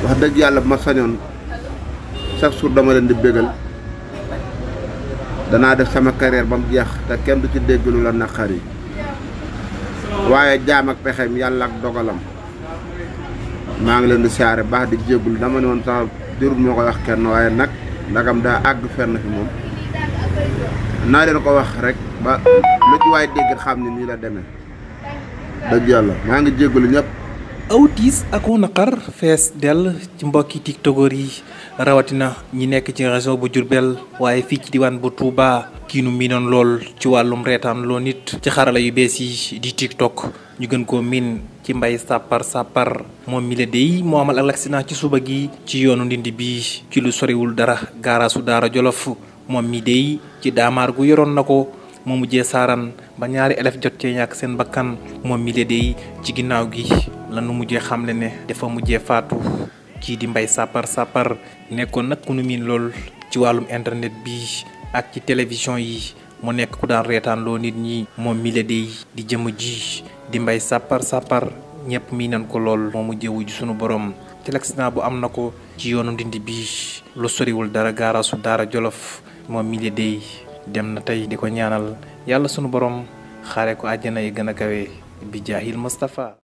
wax dëgg yàlla bu ma sañoon chaque jour dama leen di bégal danaa def sama carrière ba mu jeex te kenn du ci dégg lu la naqari waaye jaam ak pexem yàlla ak dogalam maa ngi leen di siyaare baax di jéggul dama ne woon sax jërul moo koy wax kenn waaye nag ndagam daa àgg fenn fi moom naa leen ko wax rek ba lu ci waay dégg xam ni nii la demee dëgg yàlla maa ngi jéggulu ñëpp. aw tiis ak naqar fees dell ci mbokki tiktokeur yi rawatina ñi nekk ci région bu Diourbel waaye fii ci diwaan bu Touba kii nu miinoon lool ci wàllum reetaan loo nit ci xarala yu bees yi di tiktok ñu gën koo miin ci Mbaye Sapar moom mi la dey moo amal ak accident ci suba gi ci yoonu ndindi bi ci lu soriwul dara gaaraasu Daara Jolof moom mi dey ci daamaar gu yoroon na ko moo mujjee saaran ba ñaari élève jot cee ñàkk seen bakkan moom mi la dey ci ginnaaw gi lanu mujjee xamle ne dafa mujjee faatu kii di Mbaye Sapar nekkoon nag ku nu miin lool ci wàllum internet bi ak ci télévision yi mu nekk ku daan reetaan loo nit ñi moom mi la dey di jëm ji di Mbaye Sapar ñëpp mii nan ko lool moo mujjee wuju sunu borom ci l'accident bu am na ko ci yoonu ndindi bi lu soriwul dara gaaraasu Daara Jolof moom mi la dey dem na tey di ko ñaanal yàlla sunu borom xaare ko àjjana yi gën a kawe bi jaahil Mustafa